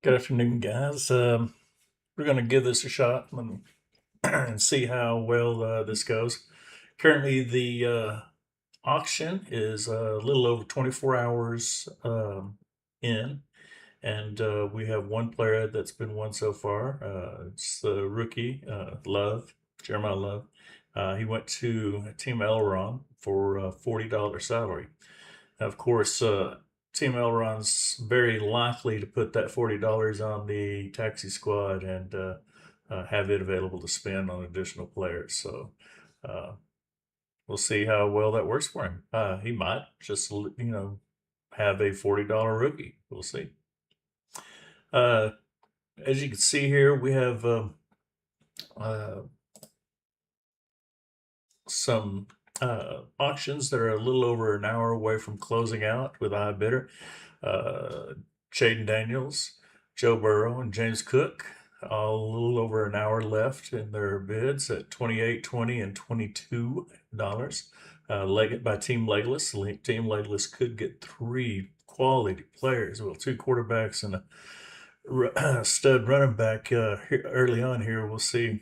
Good afternoon, guys. We're going to give this a shot and see how well this goes. Currently, the auction is a little over 24 hours in, and we have one player that's been won so far. It's the rookie, Jeremiah Love. He went to Team Elron for a $40 salary. Of course, Team Elron's very likely to put that $40 on the taxi squad and have it available to spend on additional players. So uh, we'll see how well that works for him. He might just, have a $40 rookie. We'll see. As you can see here, we have uh, some auctions that are a little over an hour away from closing out with a high bidder. Jaden Daniels, Joe Burrow, and James Cook, all a little over an hour left in their bids at $28, $20, and $22. Leggett by Team Legless. Team Legless could get three quality players. Well, two quarterbacks and a stud running back early on here. We'll see.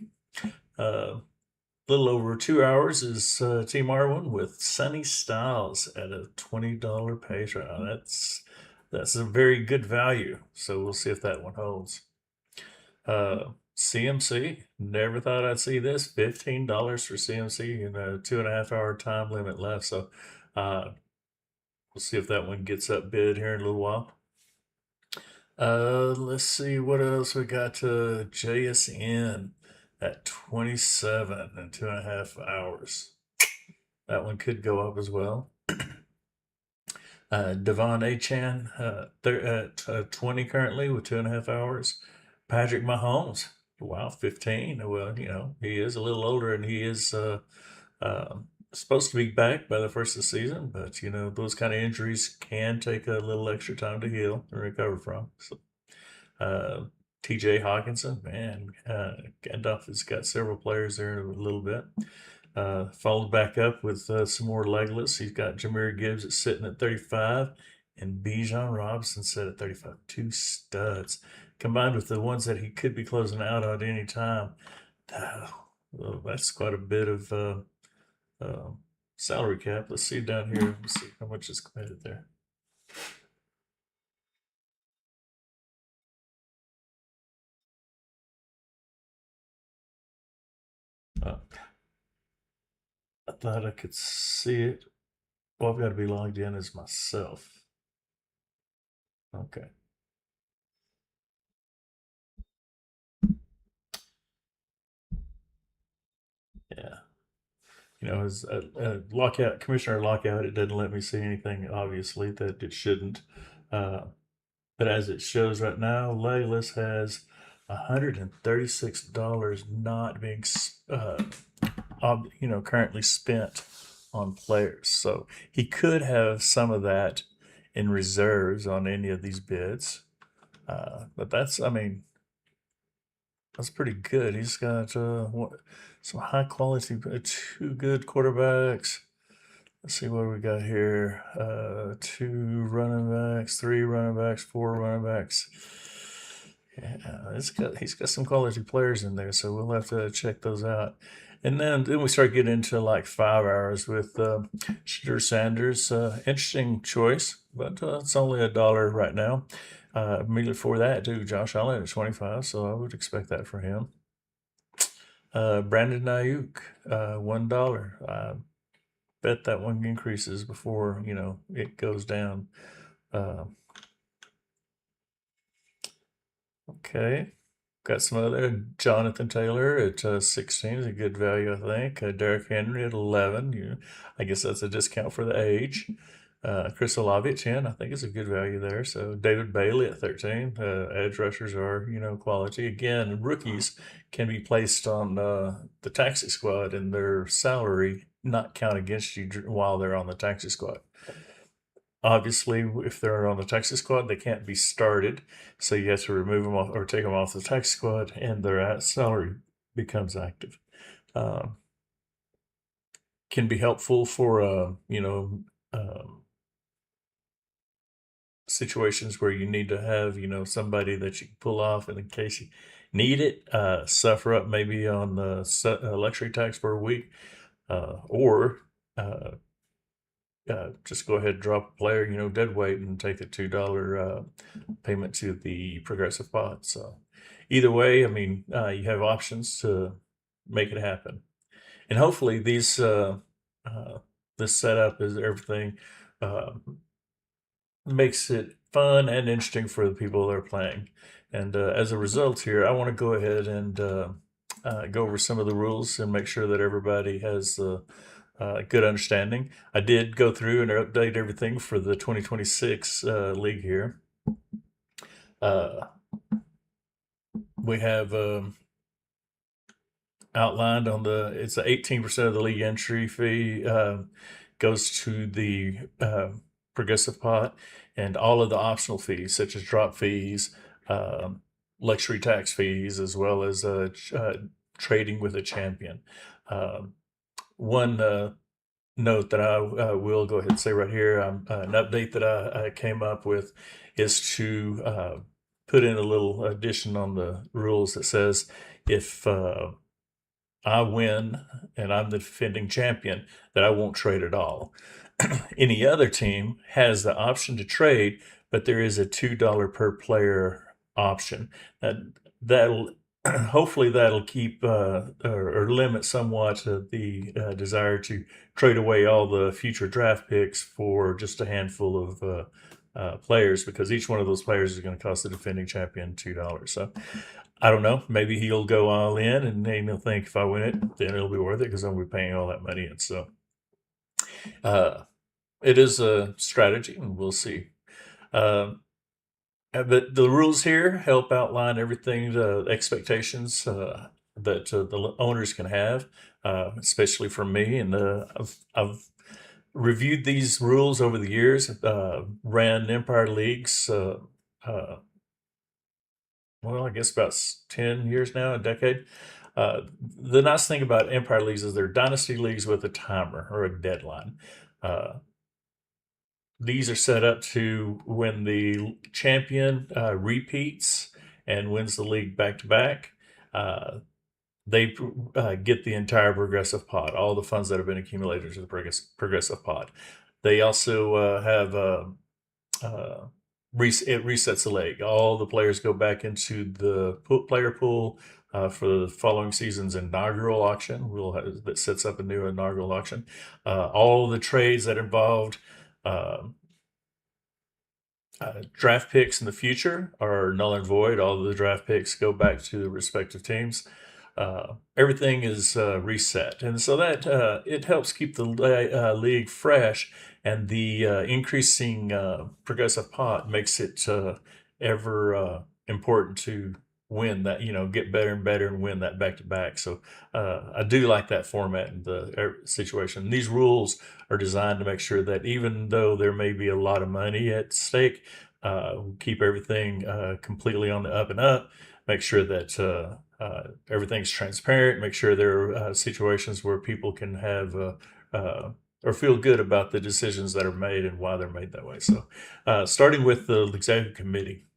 Little over 2 hours is Team R1 with Sunny Styles at a $20 pace round. That's a very good value. So we'll see if that one holds. CMC, never thought I'd see this. $15 for CMC and a 2.5 hour time limit left. So we'll see if that one gets up bid here in a little while. Let's see what else we got. JSN at 27 and 2.5 hours. That one could go up as well. Devon Achan, they're at 20 currently with 2.5 hours. Patrick Mahomes, wow, 15. Well, he is a little older and he is supposed to be back by the first of the season, but those kind of injuries can take a little extra time to heal and recover from. So, TJ Hawkinson, man, Gandalf has got several players there in a little bit. Followed back up with some more legless. He's got Jahmyr Gibbs sitting at 35 and Bijan Robinson set at 35. Two studs. Combined with the ones that he could be closing out at any time, well, that's quite a bit of salary cap. Let's see down here. Let's see how much is committed there. I thought I could see it. Well, I've got to be logged in as myself. Okay. Yeah. As lockout commissioner lockout, it doesn't let me see anything obviously that it shouldn't. But as it shows right now, Legless has $136 not being currently spent on players. So he could have some of that in reserves on any of these bids. But that's pretty good. He's got some high quality, two good quarterbacks. Let's see what we got here. Two running backs, three running backs, four running backs. Yeah, he's got some quality players in there, so we'll have to check those out. And then we start getting into like 5 hours with Shadur Sanders. Interesting choice, but it's only $1 right now. Immediately before that, too, Josh Allen at 25, so I would expect that for him. Brandon Ayuk, $1. I bet that one increases before it goes down. Okay. Got some other. Jonathan Taylor at 16 is a good value, I think. Derrick Henry at 11. I guess that's a discount for the age. Chris Olave at 10, I think is a good value there. So David Bailey at 13. Edge rushers are, quality. Again, rookies can be placed on the taxi squad and their salary not count against you while they're on the taxi squad. Obviously, if they're on the taxi squad, they can't be started. So you have to remove them off or take them off the taxi squad and their salary becomes active. Can be helpful for, situations where you need to have, somebody that you can pull off in case you need it, suffer up maybe on the luxury tax for a week, or uh, just go ahead and drop a player, dead weight, and take a $2 payment to the progressive pot. So either way, I mean, you have options to make it happen, and hopefully uh, this setup is everything. Uh, Makes it fun and interesting for the people that are playing. And as a result here, I want to go ahead and go over some of the rules and make sure that everybody has good understanding. I did go through and update everything for the 2026 league here. We have outlined on it's 18% of the league entry fee goes to the progressive pot, and all of the optional fees such as drop fees, luxury tax fees, as well as trading with a champion. One note that I will go ahead and say right here, an update that I came up with is to put in a little addition on the rules that says if I win and I'm the defending champion, that I won't trade at all. Any other team has the option to trade, but there is a $2 per player option. That'll hopefully that'll keep or limit somewhat the desire to trade away all the future draft picks for just a handful of players, because each one of those players is going to cost the defending champion $2. So I don't know. Maybe he'll go all in, and then he'll think if I win it, then it'll be worth it because I'm going to be paying all that money in. So it is a strategy, and we'll see. But the rules here help outline everything, the expectations that the owners can have, especially from me. And I've reviewed these rules over the years, ran Empire Leagues, well, I guess about 10 years now, a decade. The nice thing about Empire Leagues is they're dynasty leagues with a timer or a deadline. These are set up to when the champion repeats and wins the league back to back, they get the entire progressive pot, all the funds that have been accumulated to the progressive pot. They also have it resets the leg. All the players go back into the player pool for the following season's inaugural auction. That sets up a new inaugural auction. All the trades that involved draft picks in the future are null and void. All of the draft picks go back to the respective teams. Everything is reset, and so that it helps keep the league fresh, and the increasing progressive pot makes it ever important to win that, get better and better and win that back to back. So I do like that format and the situation. These rules are designed to make sure that even though there may be a lot of money at stake, keep everything completely on the up and up. Make sure that everything's transparent. Make sure there are situations where people can have or feel good about the decisions that are made and why they're made that way. So starting with the executive committee.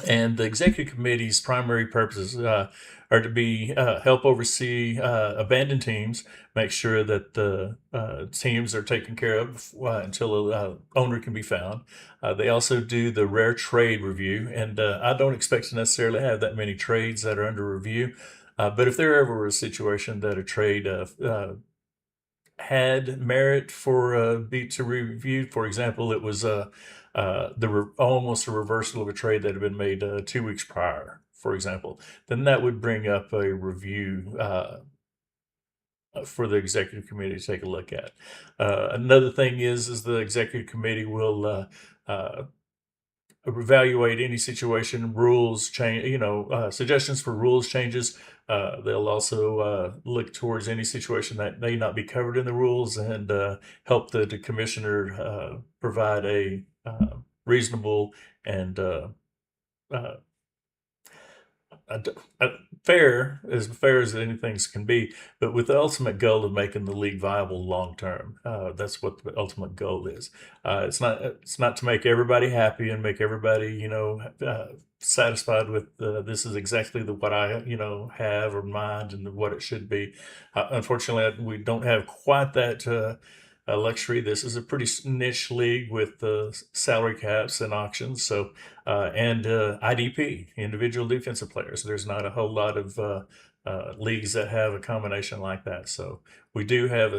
And the executive committee's primary purposes are to be help oversee abandoned teams, make sure that the teams are taken care of until an owner can be found. They also do the rare trade review, and I don't expect to necessarily have that many trades that are under review, but if there ever was a situation that a trade had merit for be to review, for example, it was almost a reversal of a trade that had been made 2 weeks prior, for example, then that would bring up a review for the executive committee to take a look at. Another thing is the executive committee will evaluate any situation, rules change, suggestions for rules changes. They'll also look towards any situation that may not be covered in the rules and help the commissioner provide a reasonable and fair as anything can be, but with the ultimate goal of making the league viable long term. That's what the ultimate goal is. It's not to make everybody happy and make everybody satisfied with this is exactly what I have or mind and what it should be. Unfortunately, we don't have quite that. Luxury. This is a pretty niche league with salary caps and auctions. So and IDP, individual defensive players. There's not a whole lot of leagues that have a combination like that. So we do have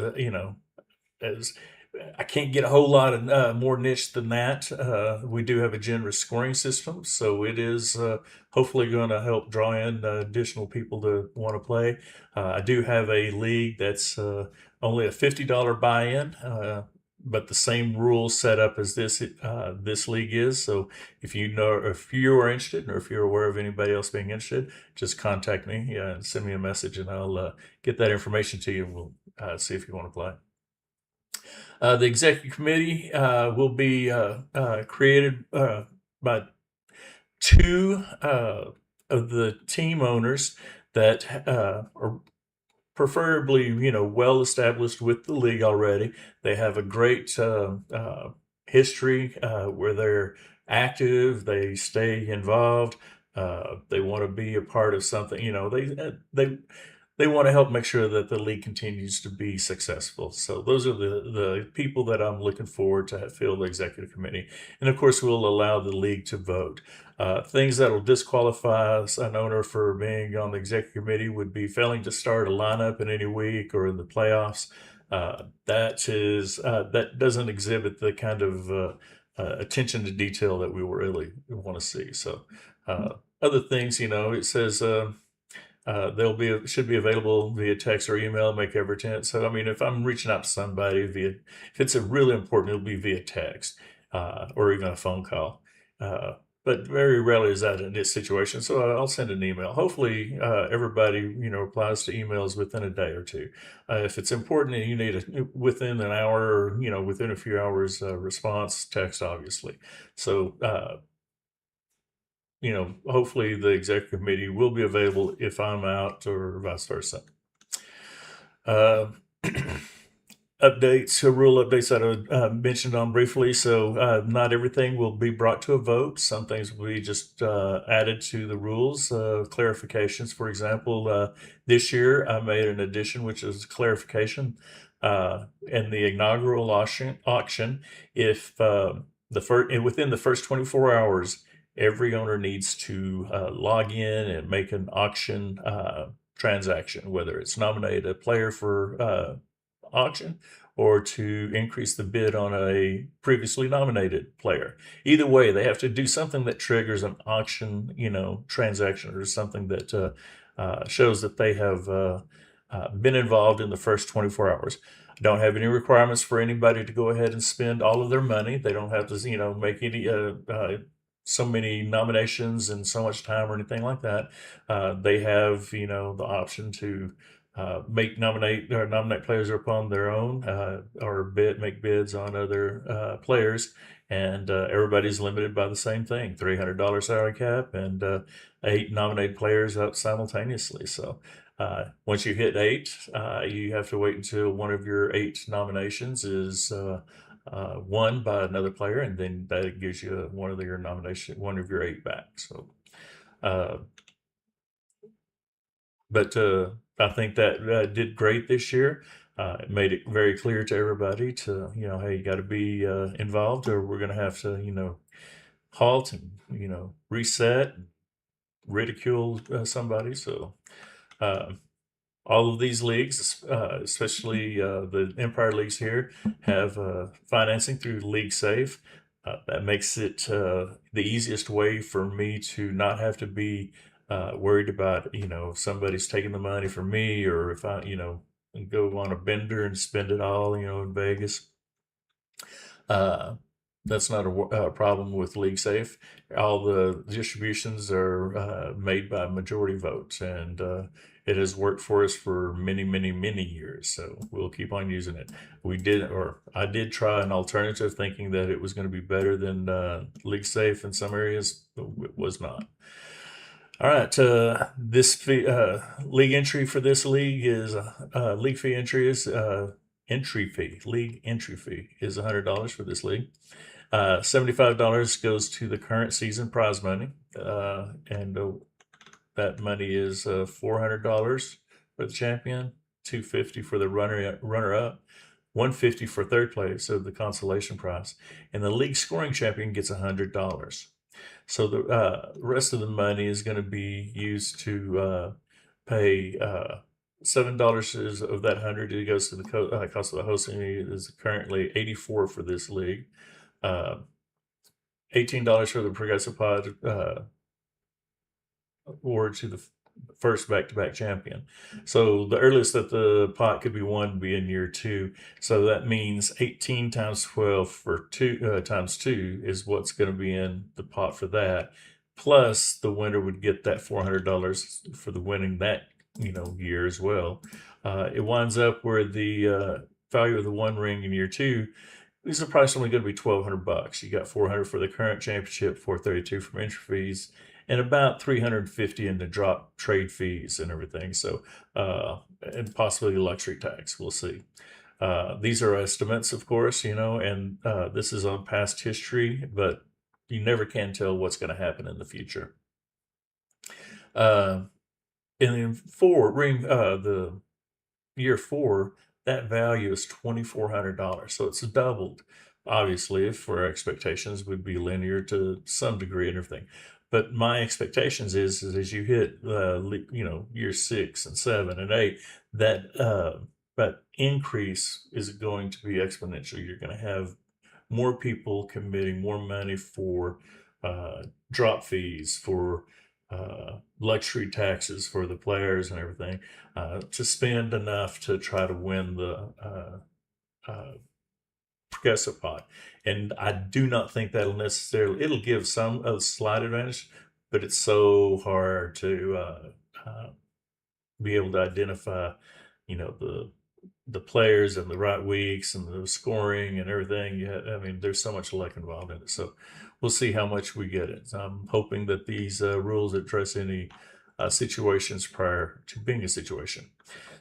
as I can't get a whole lot of more niche than that. We do have a generous scoring system, so it is hopefully going to help draw in additional people to want to play. I do have a league that's only a $50 buy-in, but the same rules set up as this league is. So if you are interested, or if you're aware of anybody else being interested, just contact me and send me a message, and I'll get that information to you. And we'll see if you want to play. The executive committee will be created by two of the team owners that are preferably, well established with the league already. They have a great history where they're active, they stay involved, they want to be a part of something. They want to help make sure that the league continues to be successful. So those are the people that I'm looking forward to fill the executive committee. And of course, we'll allow the league to vote. Things that will disqualify an owner for being on the executive committee would be failing to start a lineup in any week or in the playoffs. That doesn't exhibit the kind of attention to detail that we really want to see. So other things, it says should be available via text or email, make every attempt. So, if I'm reaching out to somebody if it's a really important, it'll be via text or even a phone call. But very rarely is that in this situation. So I'll send an email. Hopefully everybody, replies to emails within a day or two. If it's important and you need within an hour, or, within a few hours response, text, obviously. So, hopefully the executive committee will be available if I'm out or vice versa. Rule updates that I mentioned on briefly. So not everything will be brought to a vote. Some things will be just added to the rules, clarifications. For example, this year I made an addition, which is clarification in the inaugural auction. If within the first 24 hours, every owner needs to log in and make an auction transaction, whether it's nominate a player for auction or to increase the bid on a previously nominated player. Either way, they have to do something that triggers an auction, transaction, or something that shows that they have been involved in the first 24 hours. I don't have any requirements for anybody to go ahead and spend all of their money. They don't have to, make any so many nominations and so much time or anything like that. They have, the option to nominate players upon their own, or make bids on other players, and everybody's limited by the same thing: $300 salary cap and 8 nominated players up simultaneously. So once you hit 8, you have to wait until one of your 8 nominations is won by another player, and then that gives you one of your 8 back. So but I think that did great this year. It made it very clear to everybody to, hey, you got to be involved, or we're going to have to, halt and, reset, and ridicule somebody. So all of these leagues, especially the Empire leagues here, have financing through League Safe. That makes it the easiest way for me to not have to be worried about, if somebody's taking the money from me, or if I, go on a bender and spend it all, in Vegas. That's not a problem with League Safe. All the distributions are made by majority votes, and it has worked for us for many, many, many years. So we'll keep on using it. I did try an alternative, thinking that it was going to be better than League Safe in some areas, but it was not. All right, this fee, league entry for this league is league fee entry is entry fee. League entry fee is $100 for this league. $75 goes to the current season prize money, and that money is $400 for the champion, $250 for the runner up, $150 for third place of the consolation prize, and the league scoring champion gets $100. So the rest of the money is going to be used to pay $7 of that 100. It goes to the cost of the hosting. It is currently $84 for this league. $18 for the progressive pod award to the first back-to-back champion. So the earliest that the pot could be won would be in year 2. So that means 18 times 12 for times 2 is what's going to be in the pot for that. Plus the winner would get that $400 for the winning that year as well. It winds up where the value of the one ring in year 2 is approximately going to be $1,200. You got $400 for the current championship, $432 from entry fees, and about $350 in the drop trade fees and everything. So, and possibly luxury tax. We'll see. These are estimates, of course, and this is on past history, but you never can tell what's going to happen in the future. And then the year 4, that value is $2,400. So it's doubled. Obviously, if our expectations would be linear to some degree and everything. But my expectations is as you hit, year 6 and 7 and 8, that increase is going to be exponential. You're going to have more people committing more money for drop fees, for luxury taxes for the players and everything, to spend enough to try to win the progressive pot. And I do not think that'll necessarily, it'll give some a slight advantage, but it's so hard to be able to identify, the players and the right weeks and the scoring and everything. There's so much luck involved in it. So we'll see how much we get it. I'm hoping that these rules address any situations prior to being a situation.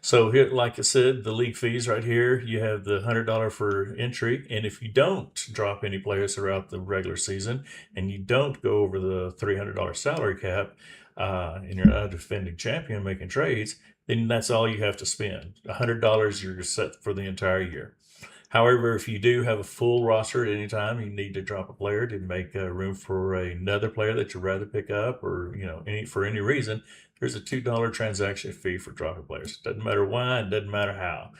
So here, like I said, the league fees right here, you have the $100 for entry. And if you don't drop any players throughout the regular season and you don't go over the $300 salary cap, and you're not a defending champion making trades, then that's all you have to spend. $100, you're set for the entire year. However, if you do have a full roster at any time, you need to drop a player to make room for another player that you'd rather pick up, or for any reason, there's a $2 transaction fee for dropping players. It doesn't matter why, it doesn't matter how.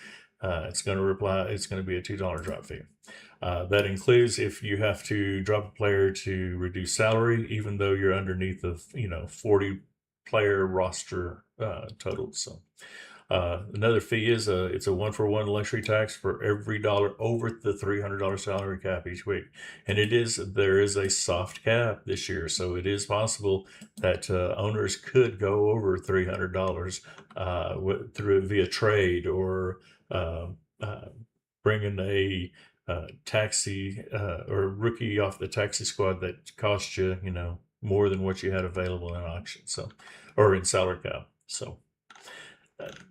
It's going to be a $2 drop fee. That includes if you have to drop a player to reduce salary, even though you're underneath the 40 player roster total. So another fee is it's a 1-for-1 luxury tax for every dollar over the $300 salary cap each week. And there is a soft cap this year, so it is possible that owners could go over $300 via trade, or bringing a taxi or rookie off the taxi squad that cost you more than what you had available in auction, or in salary cap. So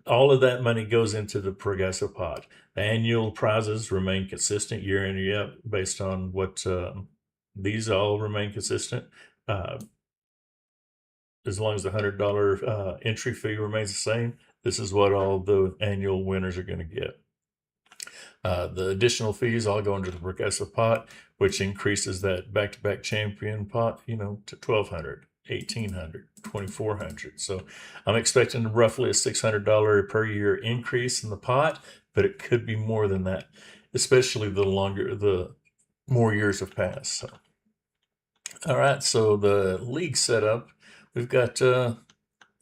all of that money goes into the progressive pot. The annual prizes remain consistent year in and year out based on what these all remain consistent. As long as the $100 entry fee remains the same, this is what all the annual winners are going to get. The additional fees all go into the progressive pot, which increases that back-to-back champion pot, to $1,200, $1,800, $2,400. So I'm expecting roughly a $600 per year increase in the pot, but it could be more than that, especially the more years have passed. So, all right, so the league setup, we've got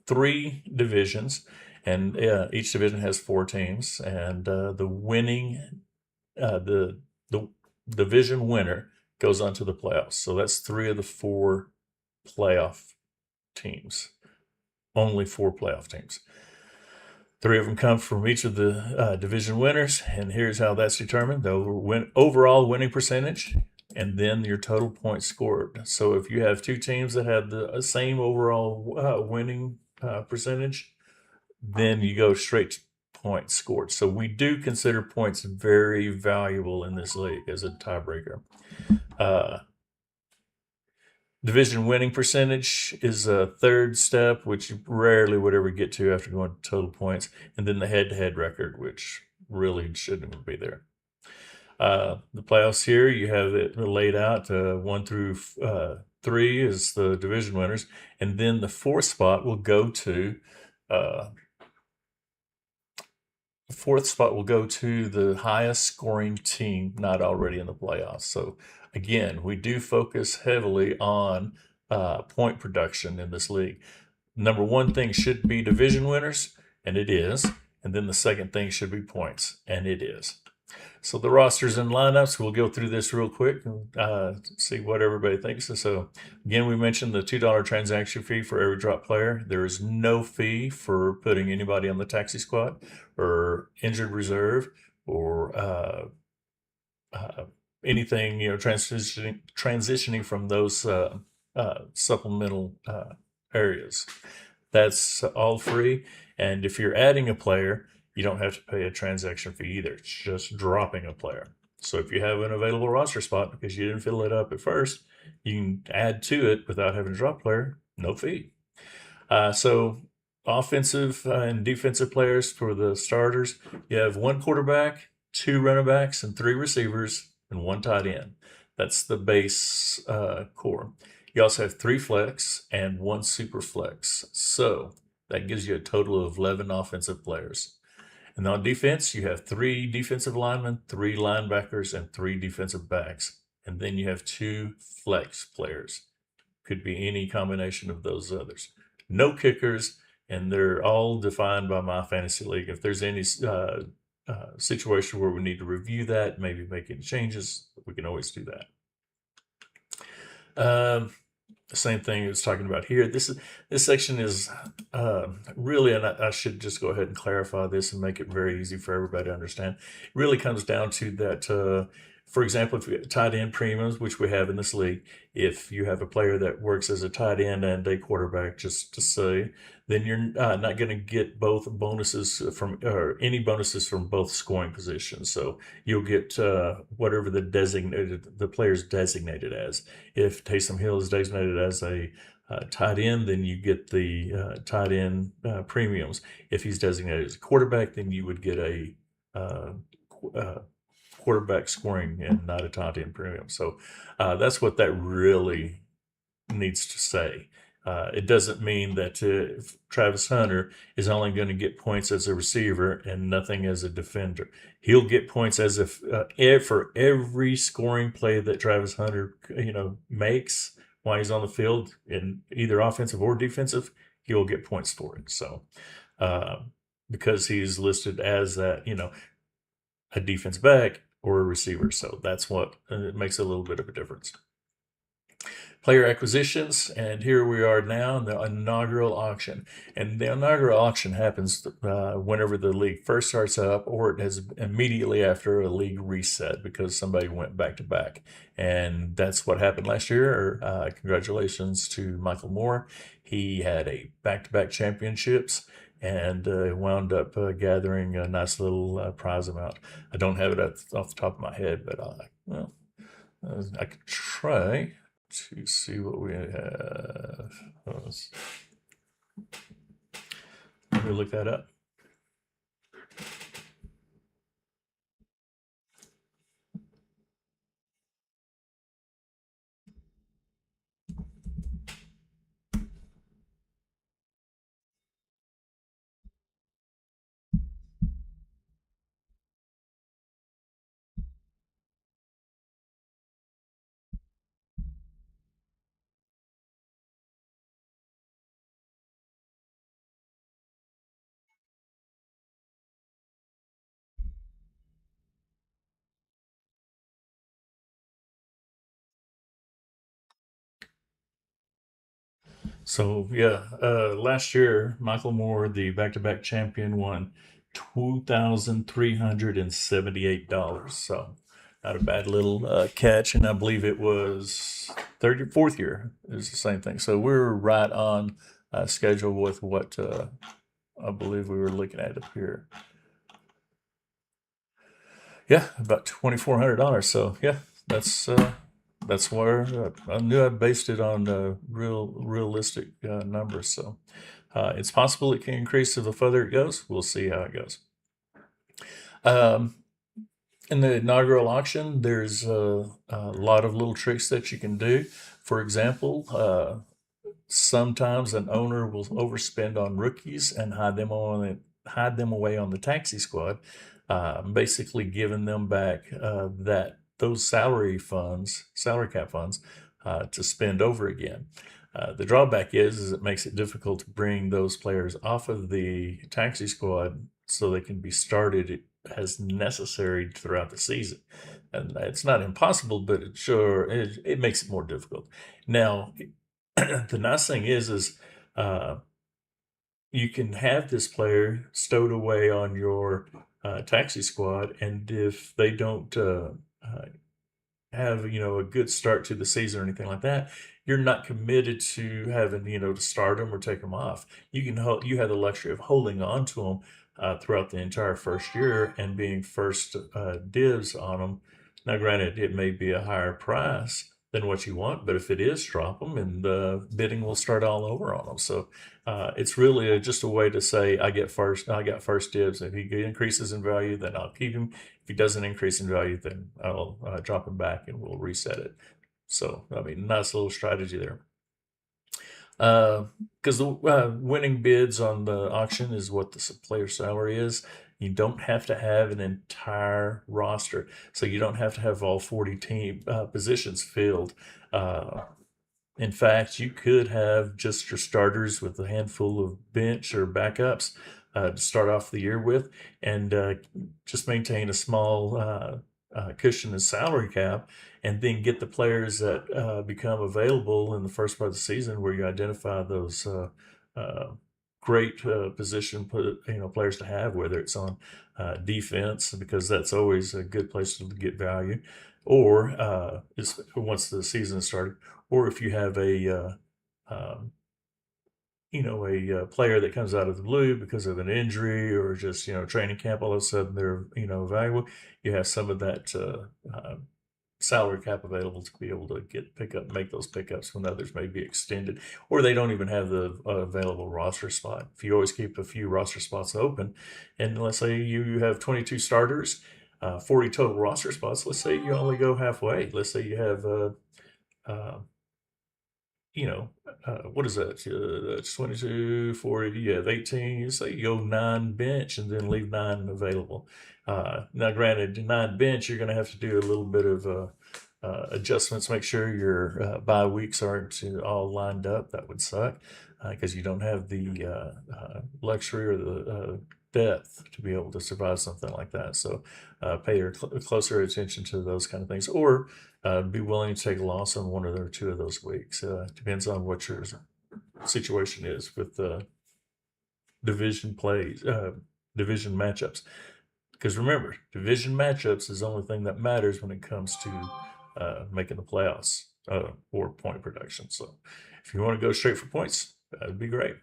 3 divisions. And each division has 4 teams, and the division winner goes on to the playoffs. So that's 3 of the 4 playoff teams. Only 4 playoff teams. 3 of them come from each of the division winners, and here's how that's determined. The overall winning percentage and then your total points scored. So if you have two teams that have the same overall winning percentage, then you go straight to points scored. So we do consider points very valuable in this league as a tiebreaker. Division winning percentage is a third step, which you rarely would ever get to after going to total points. And then the head-to-head record, which really shouldn't even be there. The playoffs here, you have it laid out 1 through 3 is the division winners. And then the fourth spot will go to the highest scoring team not already in the playoffs. So again, we do focus heavily on point production in this league. Number one thing should be division winners, and it is. And then the second thing should be points, and it is. So the rosters and lineups, we'll go through this real quick and see what everybody thinks. So again, we mentioned the $2 transaction fee for every drop player. There is no fee for putting anybody on the taxi squad or injured reserve or anything, transitioning from those supplemental areas. That's all free. And if you're adding a player, you don't have to pay a transaction fee either. It's just dropping a player. So if you have an available roster spot because you didn't fill it up at first, you can add to it without having to drop a player, no fee. So offensive and defensive players for the starters, you have 1 quarterback, 2 running backs, and 3 receivers, and 1 tight end. That's the base core. You also have 3 flex and 1 super flex. So that gives you a total of 11 offensive players. And on defense, you have 3 defensive linemen, 3 linebackers, and 3 defensive backs. And then you have 2 flex players. Could be any combination of those others. No kickers, and they're all defined by my fantasy league. If there's any situation where we need to review that, maybe make any changes, we can always do that. The same thing I was talking about here. This section is really, and I should just go ahead and clarify this and make it very easy for everybody to understand. It really comes down to that, for example, if you have tight end premiums, which we have in this league, if you have a player that works as a tight end and a quarterback, just to say, then you're not going to get both bonuses or any bonuses from both scoring positions. So you'll get whatever the player's designated as. If Taysom Hill is designated as a tight end, then you get the tight end premiums. If he's designated as a quarterback, then you would get a quarterback scoring and not a tight end premium. So that's what that really needs to say. It doesn't mean that Travis Hunter is only going to get points as a receiver and nothing as a defender. He'll get points as if for every scoring play that Travis Hunter makes while he's on the field, in either offensive or defensive, he'll get points for it. So because he's listed as that, a defense back or a receiver. So that's what it makes a little bit of a difference. Player acquisitions, and here we are now in the inaugural auction. And the inaugural auction happens whenever the league first starts up, or it has immediately after a league reset because somebody went back to back. And that's what happened last year. Congratulations to Michael Moore. He had a back-to-back championships and wound up gathering a nice little prize amount. I don't have it off the top of my head, but I could try to see what we have. Let me look that up. So yeah, last year Michael Moore, the back-to-back champion, won $2,378. So had a bad little catch, and I believe it was third or fourth year. It was the same thing. So we're right on schedule with what I believe we were looking at up here. Yeah, about $2,400. So yeah, that's where I knew I based it on realistic numbers. So it's possible it can increase the further it goes. We'll see how it goes. In the inaugural auction, there's a lot of little tricks that you can do. For example, sometimes an owner will overspend on rookies and hide them away on the taxi squad, basically giving them back those salary cap funds, to spend over again. The drawback is it makes it difficult to bring those players off of the taxi squad so they can be started as necessary throughout the season. And it's not impossible, but it makes it more difficult. Now, the nice thing is you can have this player stowed away on your taxi squad, and if they don't have a good start to the season or anything like that, you're not committed to having to start them or take them off. You have the luxury of holding on to them throughout the entire first year and being first dibs on them. Now, granted, it may be a higher price than what you want, but if it is, drop them, and bidding will start all over on them. So it's really just a way to say I got first dibs. If he increases in value, then I'll keep him. If he doesn't increase in value, then I'll drop him back and we'll reset it. So I mean, nice little strategy there. Because the winning bids on the auction is what the player salary is. You don't have to have an entire roster, so you don't have to have all 40 team positions filled. In fact, you could have just your starters with a handful of bench or backups to start off the year with, and just maintain a small cushion and salary cap, and then get the players that become available in the first part of the season, where you identify those great position players to have, whether it's on defense, because that's always a good place to get value, or once the season started, or if you have a player that comes out of the blue because of an injury or just training camp, all of a sudden they're valuable. You have some of that salary cap available to be able to make those pickups when others may be extended, or they don't even have the available roster spot. If you always keep a few roster spots open, and let's say you have 22 starters, 40 total roster spots, let's say you only go halfway. Let's say you have what is that? That's 22, 40, you have 18. You say you go 9 bench and then leave 9 available. Now, granted, 9 bench, you're going to have to do a little bit of adjustments, make sure your bye weeks aren't all lined up. That would suck because you don't have the luxury or the depth to be able to survive something like that. So pay closer attention to those kind of things, or be willing to take a loss on one or two of those weeks. Depends on what your situation is with division matchups. Because remember, division matchups is the only thing that matters when it comes to making the playoffs or point production. So if you want to go straight for points, that'd be great.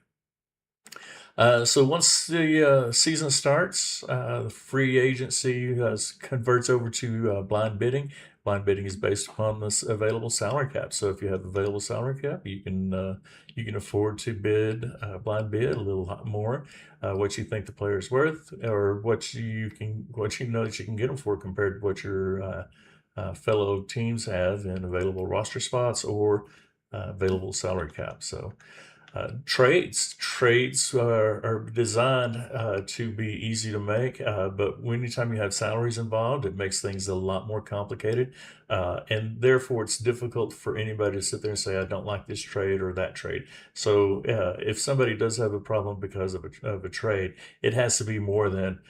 So once the season starts, the free agency converts over to blind bidding. Blind bidding is based upon this available salary cap. So if you have available salary cap, you can afford to bid blind bid a little more what you think the player is worth, or what you know that you can get them for compared to what your fellow teams have in available roster spots or available salary cap. So trades are designed to be easy to make, but anytime you have salaries involved, it makes things a lot more complicated, and therefore it's difficult for anybody to sit there and say, I don't like this trade or that trade. So if somebody does have a problem because of a trade, it has to be more than,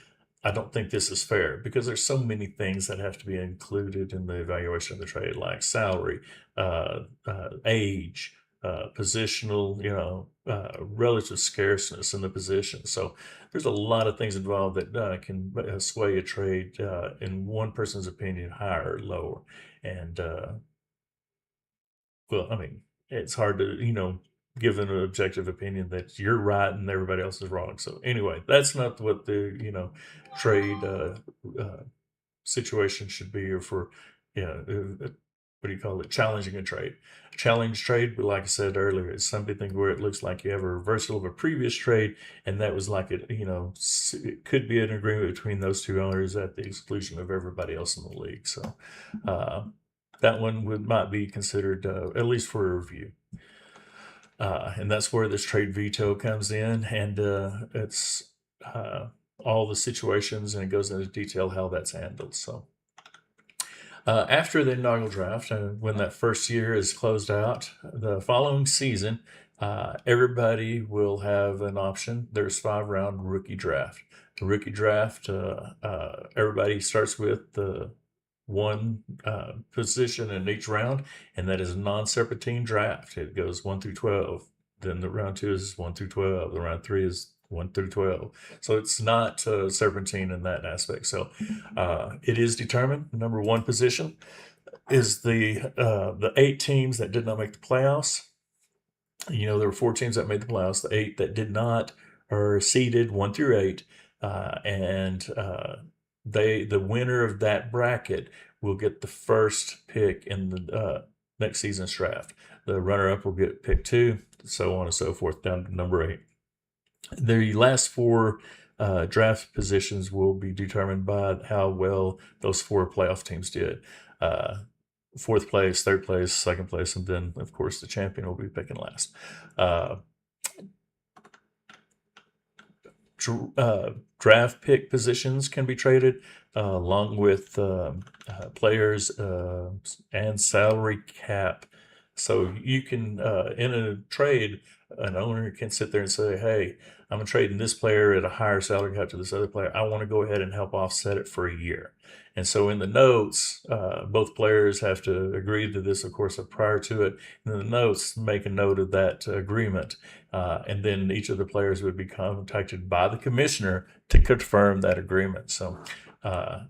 I don't think this is fair, because there's so many things that have to be included in the evaluation of the trade, like salary, age, positional, relative scarceness in the position. So there's a lot of things involved that can sway a trade in one person's opinion higher or lower. And well, I mean, it's hard to give an objective opinion that you're right and everybody else is wrong. So anyway, that's not what the trade situation should be, or for what do you call it, challenging a trade. A challenge trade, but like I said earlier, it's something where it looks like you have a reversal of a previous trade, and that was like it could be an agreement between those two owners at the exclusion of everybody else in the league. So that one might be considered at least for a review. And that's where this trade veto comes in, and it's all the situations, and it goes into detail how that's handled. So after the inaugural draft, when that first year is closed out, the following season, everybody will have an option. There's 5-round rookie draft. The rookie draft, everybody starts with the one position in each round, and that is a non-serpentine draft. It goes 1 through 12. Then the round 2 is 1 through 12. The round 3 is 1 through 12. So it's not serpentine in that aspect. So it is determined. The number 1 position is the 8 teams that did not make the playoffs. There were 4 teams that made the playoffs. The 8 that did not are seeded 1 through 8, and the winner of that bracket will get the first pick in the next season's draft. The runner-up will get pick 2, so on and so forth, down to number 8. The last 4 draft positions will be determined by how well those 4 playoff teams did. 4th place, 3rd place, 2nd place, and then, of course, the champion will be picking last. Draft pick positions can be traded along with players and salary cap. So you can, in a trade, an owner can sit there and say, hey, I'm trading this player at a higher salary cap to this other player. I want to go ahead and help offset it for a year. And so in the notes, both players have to agree to this, of course, prior to it. And the notes make a note of that agreement. And then each of the players would be contacted by the commissioner to confirm that agreement. So the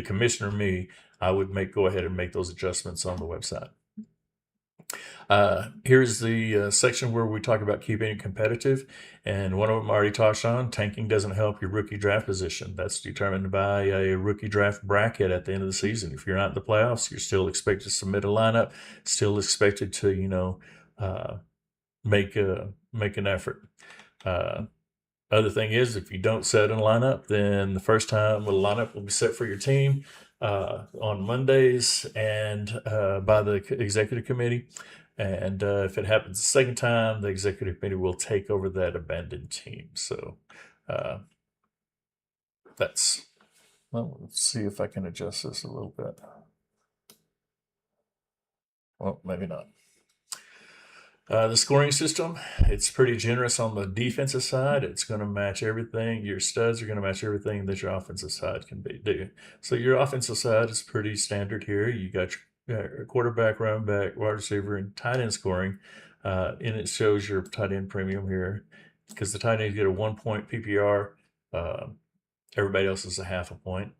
commissioner, me, I would go ahead and make those adjustments on the website. Here's the section where we talk about keeping it competitive, and one of them I already touched on. Tanking doesn't help your rookie draft position. That's determined by a rookie draft bracket at the end of the season. If you're not in the playoffs, you're still expected to submit a lineup, still expected to make an effort. Other thing is, if you don't set a lineup, then the first time the lineup will be set for your team on Mondays and by the executive committee. And if it happens the second time, the executive committee will take over that abandoned team. So let's see if I can adjust this a little bit. Well, maybe not. The scoring system, it's pretty generous on the defensive side. It's going to match everything. Your studs are going to match everything that your offensive side can do. So your offensive side is pretty standard here. You got your quarterback, running back, wide receiver, and tight end scoring. And it shows your tight end premium here, because the tight end get a 1-point PPR. Everybody else is a half a point.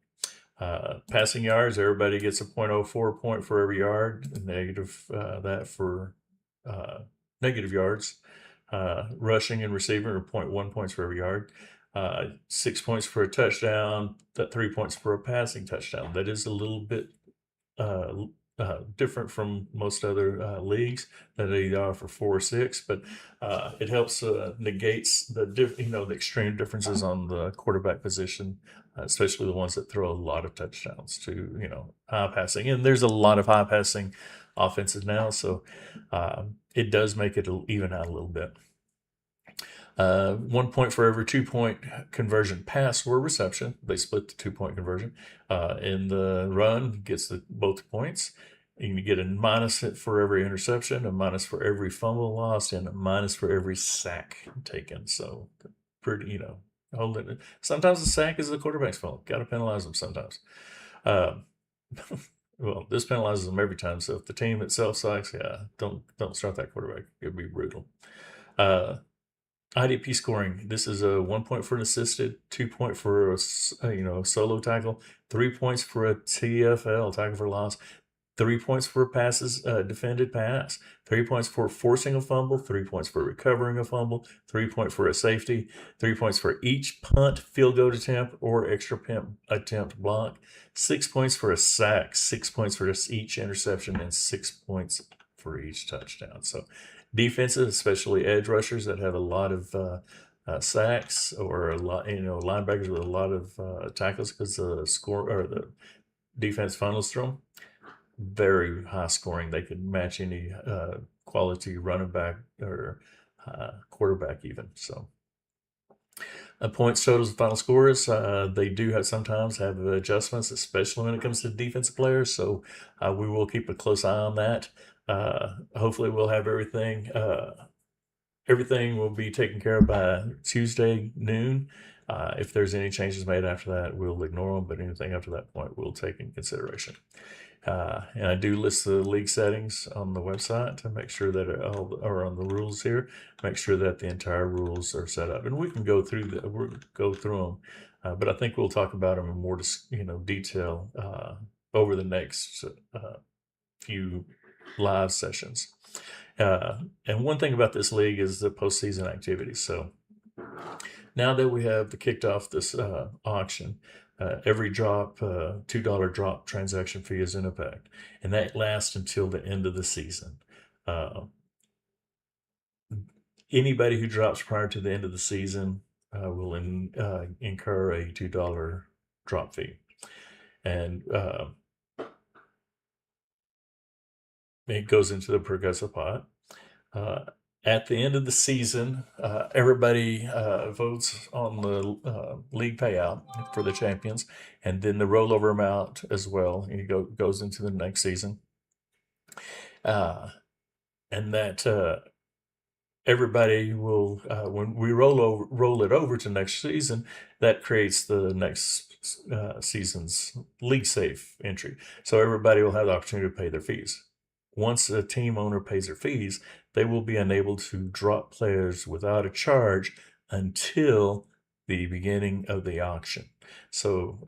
Passing yards, everybody gets a 0.04 point for every yard. Negative that for negative yards. Rushing and receiving are 0.1 points for every yard. 6 points for a touchdown, 3 points for a passing touchdown. That is a little bit different from most other leagues that they offer 4 or 6, but it helps negates the extreme differences on the quarterback position, especially the ones that throw a lot of touchdowns to high passing. And there's a lot of high passing offenses now, so it does make it even out a little bit. 1 point for every 2-point conversion pass or reception. They split the 2-point conversion. In the run, gets both points. You can get a minus for every interception, a minus for every fumble lost, and a minus for every sack taken. So pretty, holding it. Sometimes the sack is the quarterback's fault. Got to penalize them sometimes. well, this penalizes them every time. So if the team itself sucks, yeah, don't start that quarterback. It'd be brutal. IDP scoring. This is a 1 point for an assisted, 2 point for a solo tackle, 3 points for a TFL tackle for loss, 3 points for passes defended pass, 3 points for forcing a fumble, 3 points for recovering a fumble, 3 points for a safety, 3 points for each punt, field goal attempt, or extra attempt block, 6 points for a sack, 6 points for each interception, and 6 points for each touchdown. So defenses, especially edge rushers that have a lot of sacks, or a lot, linebackers with a lot of tackles because the defense funnels through them. Very high scoring. They could match any quality running back or quarterback even. So points totals and final scores, they do sometimes have adjustments, especially when it comes to defensive players. So we will keep a close eye on that. Hopefully we'll have everything will be taken care of by Tuesday noon. If there's any changes made after that, we'll ignore them, but anything after that point we'll take in consideration. And I do list the league settings on the website to make sure that or on the rules here, make sure that the entire rules are set up, and we can go through them. But I think we'll talk about them in more detail over the next few live sessions. And one thing about this league is the postseason activities. So now that we have kicked off this auction, every drop, $2 drop transaction fee is in effect, and that lasts until the end of the season. Anybody who drops prior to the end of the season will incur a $2 drop fee, and it goes into the progressive pot. At the end of the season, everybody votes on the league payout for the champions, and then the rollover amount as well. It goes into the next season, and that everybody will, when we roll it over to next season, that creates the next season's league safe entry. So everybody will have the opportunity to pay their fees. Once a team owner pays their fees, they will be unable to drop players without a charge until the beginning of the auction. So,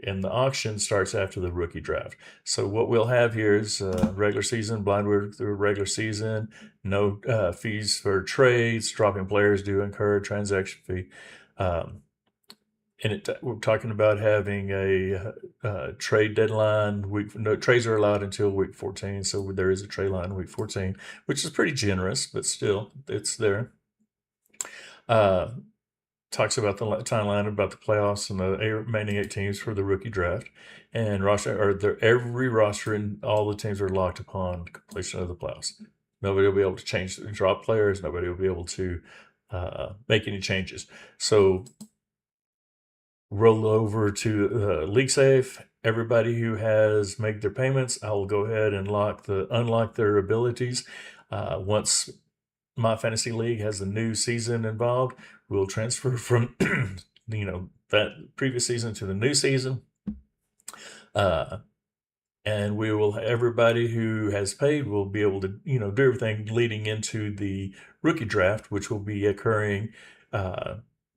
and the auction starts after the rookie draft. So what we'll have here is regular season, blind work through regular season, no fees for trades, dropping players do incur a transaction fee. And we're talking about having a trade deadline. No trades are allowed until week 14, so there is a trade line week 14, which is pretty generous, but still, it's there. Talks about the timeline about the playoffs and the remaining 8 teams for the rookie draft, and every roster and all the teams are locked upon completion of the playoffs. Nobody will be able to change drop players. Nobody will be able to make any changes. So roll over to league safe. Everybody who has made their payments, I will go ahead and unlock their abilities. Once my fantasy league has a new season involved, we'll transfer from that previous season to the new season. And everybody who has paid will be able to do everything leading into the rookie draft, which will be occurring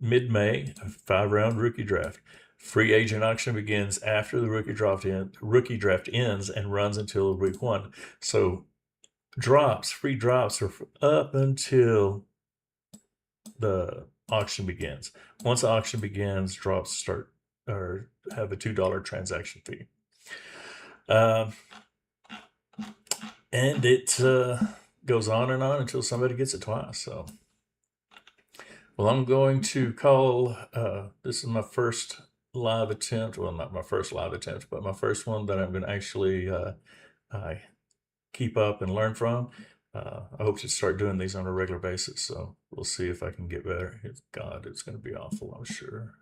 mid-May, a 5-round rookie draft. Free agent auction begins after the rookie draft ends and runs until week 1. So free drops are up until the auction begins. Once the auction begins, drops start or have a $2 transaction fee. And it goes on and on until somebody gets it twice. So, well, I'm going to call, this is my first live attempt. Well, not my first live attempt, but my first one that I'm going to actually keep up and learn from. I hope to start doing these on a regular basis. So we'll see if I can get better. God, it's going to be awful, I'm sure.